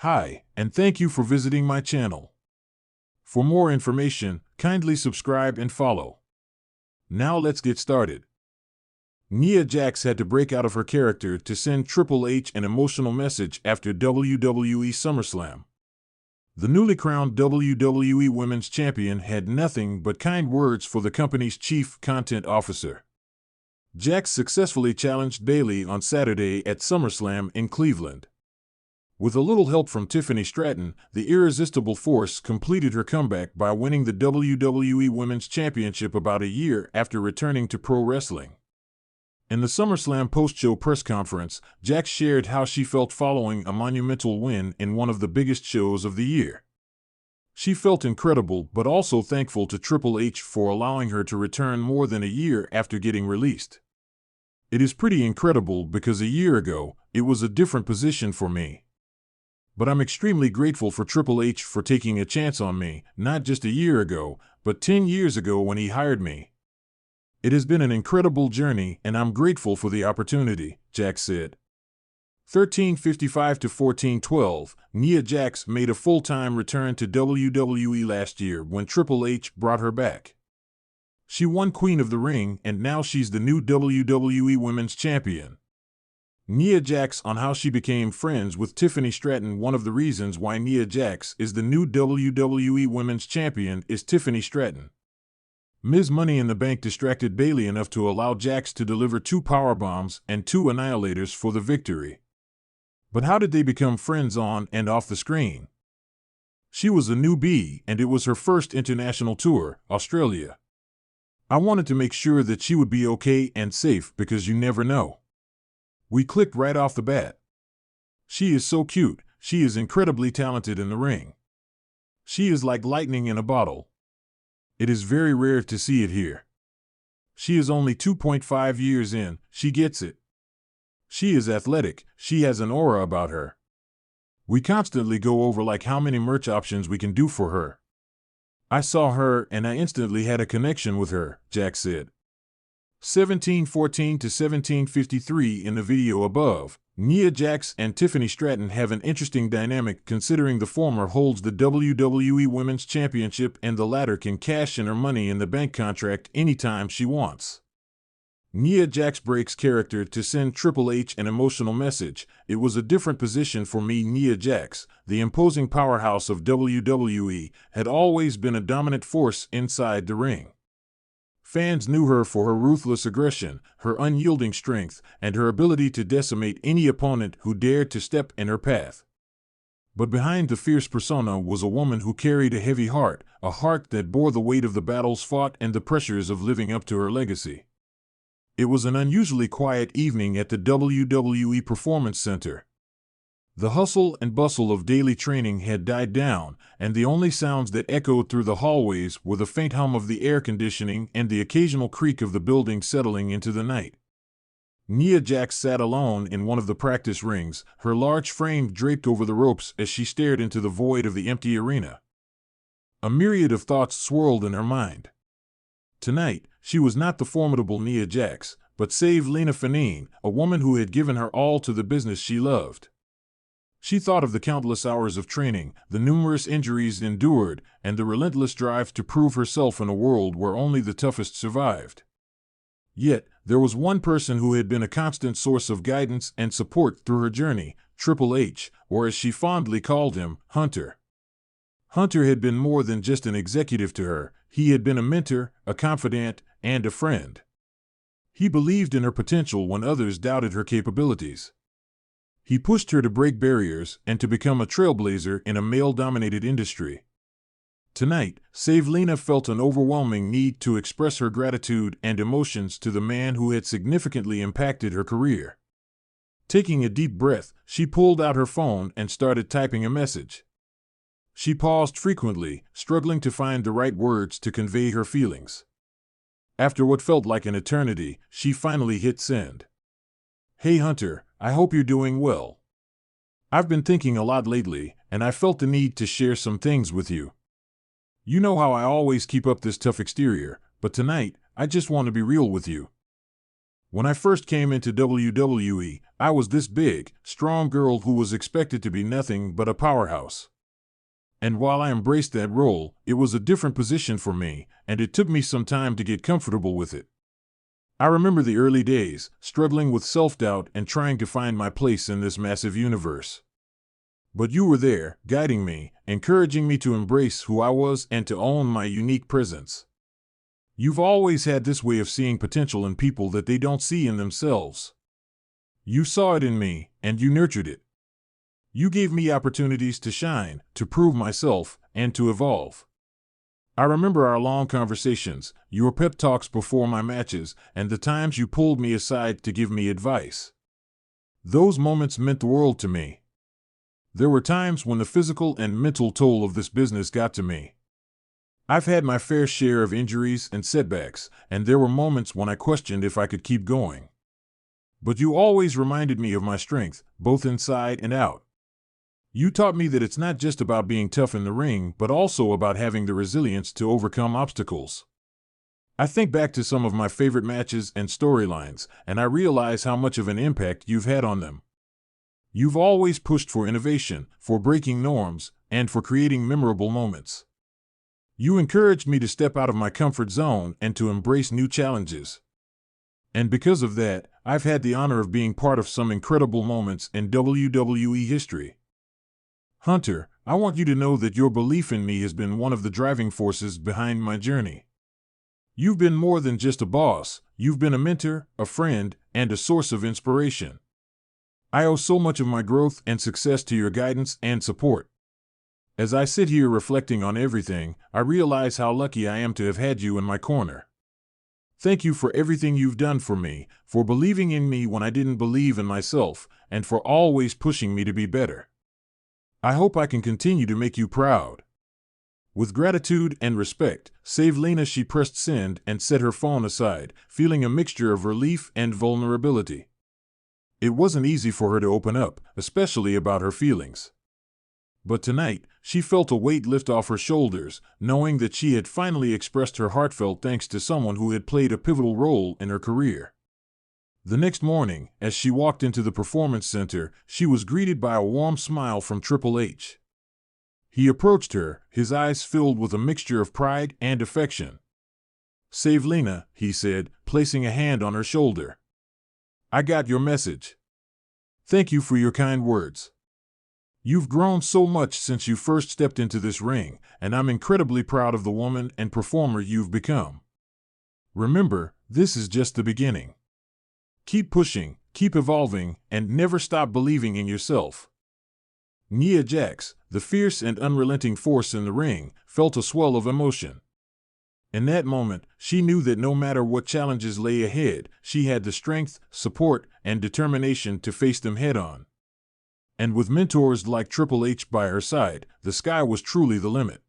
Hi, and thank you for visiting my channel. For more information, kindly subscribe and follow. Now let's get started. Nia Jax had to break out of her character to send Triple H an emotional message after WWE SummerSlam. The newly crowned WWE Women's Champion had nothing but kind words for the company's chief content officer. Jax successfully challenged Bayley on Saturday at SummerSlam in Cleveland. With a little help from Tiffany Stratton, the irresistible force completed her comeback by winning the WWE Women's Championship about a year after returning to pro wrestling. In the SummerSlam post-show press conference, Jax shared how she felt following a monumental win in one of the biggest shows of the year. She felt incredible but also thankful to Triple H for allowing her to return more than a year after getting released. "It is pretty incredible because a year ago, it was a different position for me. But I'm extremely grateful for Triple H for taking a chance on me, not just a year ago, but 10 years ago when he hired me. It has been an incredible journey, and I'm grateful for the opportunity," Jax said. 1355 to 1412, Nia Jax made a full-time return to WWE last year when Triple H brought her back. She won Queen of the Ring, and now she's the new WWE Women's Champion. Nia Jax on how she became friends with Tiffany Stratton. One of the reasons why Nia Jax is the new WWE Women's Champion is Tiffany Stratton. Ms. Money in the Bank distracted Bayley enough to allow Jax to deliver 2 powerbombs and 2 annihilators for the victory. But how did they become friends on and off the screen? She was a newbie, and it was her first international tour, Australia. I wanted to make sure that she would be okay and safe because you never know. We clicked right off the bat. She is so cute. She is incredibly talented in the ring. She is like lightning in a bottle. It is very rare to see it here. She is only 2.5 years in. She gets it. She is athletic. She has an aura about her. We constantly go over like how many merch options we can do for her. I saw her and I instantly had a connection with her," Jax said. 1714 to 1753 in the video above, Nia Jax and Tiffany Stratton have an interesting dynamic considering the former holds the WWE Women's Championship and the latter can cash in her Money in the Bank contract anytime she wants. Nia Jax breaks character to send Triple H an emotional message. "It was a different position for me." Nia Jax, the imposing powerhouse of WWE, had always been a dominant force inside the ring. Fans knew her for her ruthless aggression, her unyielding strength, and her ability to decimate any opponent who dared to step in her path. But behind the fierce persona was a woman who carried a heavy heart, a heart that bore the weight of the battles fought and the pressures of living up to her legacy. It was an unusually quiet evening at the WWE Performance Center. The hustle and bustle of daily training had died down, and the only sounds that echoed through the hallways were the faint hum of the air conditioning and the occasional creak of the building settling into the night. Nia Jax sat alone in one of the practice rings, her large frame draped over the ropes as she stared into the void of the empty arena. A myriad of thoughts swirled in her mind. Tonight, she was not the formidable Nia Jax, but Lena Fanine, a woman who had given her all to the business she loved. She thought of the countless hours of training, the numerous injuries endured, and the relentless drive to prove herself in a world where only the toughest survived. Yet, there was one person who had been a constant source of guidance and support through her journey, Triple H, or as she fondly called him, Hunter. Hunter had been more than just an executive to her. He had been a mentor, a confidant, and a friend. He believed in her potential when others doubted her capabilities. He pushed her to break barriers and to become a trailblazer in a male-dominated industry. Tonight, Lena felt an overwhelming need to express her gratitude and emotions to the man who had significantly impacted her career. Taking a deep breath, she pulled out her phone and started typing a message. She paused frequently, struggling to find the right words to convey her feelings. After what felt like an eternity, she finally hit send. "Hey Hunter, I hope you're doing well. I've been thinking a lot lately, and I felt the need to share some things with you. You know how I always keep up this tough exterior, but tonight, I just want to be real with you. When I first came into WWE, I was this big, strong girl who was expected to be nothing but a powerhouse. And while I embraced that role, it was a different position for me, and it took me some time to get comfortable with it. I remember the early days, struggling with self-doubt and trying to find my place in this massive universe. But you were there, guiding me, encouraging me to embrace who I was and to own my unique presence. You've always had this way of seeing potential in people that they don't see in themselves. You saw it in me, and you nurtured it. You gave me opportunities to shine, to prove myself, and to evolve. I remember our long conversations, your pep talks before my matches, and the times you pulled me aside to give me advice. Those moments meant the world to me. There were times when the physical and mental toll of this business got to me. I've had my fair share of injuries and setbacks, and there were moments when I questioned if I could keep going. But you always reminded me of my strength, both inside and out. You taught me that it's not just about being tough in the ring, but also about having the resilience to overcome obstacles. I think back to some of my favorite matches and storylines, and I realize how much of an impact you've had on them. You've always pushed for innovation, for breaking norms, and for creating memorable moments. You encouraged me to step out of my comfort zone and to embrace new challenges. And because of that, I've had the honor of being part of some incredible moments in WWE history. Hunter, I want you to know that your belief in me has been one of the driving forces behind my journey. You've been more than just a boss, you've been a mentor, a friend, and a source of inspiration. I owe so much of my growth and success to your guidance and support. As I sit here reflecting on everything, I realize how lucky I am to have had you in my corner. Thank you for everything you've done for me, for believing in me when I didn't believe in myself, and for always pushing me to be better. I hope I can continue to make you proud. With gratitude and respect, Savelina. She pressed send and set her phone aside, feeling a mixture of relief and vulnerability. It wasn't easy for her to open up, especially about her feelings. But tonight, she felt a weight lift off her shoulders, knowing that she had finally expressed her heartfelt thanks to someone who had played a pivotal role in her career. The next morning, as she walked into the Performance Center, she was greeted by a warm smile from Triple H. He approached her, his eyes filled with a mixture of pride and affection. "Savelina," he said, placing a hand on her shoulder. "I got your message. Thank you for your kind words. You've grown so much since you first stepped into this ring, and I'm incredibly proud of the woman and performer you've become. Remember, this is just the beginning. Keep pushing, keep evolving, and never stop believing in yourself." Nia Jax, the fierce and unrelenting force in the ring, felt a swell of emotion. In that moment, she knew that no matter what challenges lay ahead, she had the strength, support, and determination to face them head-on. And with mentors like Triple H by her side, the sky was truly the limit.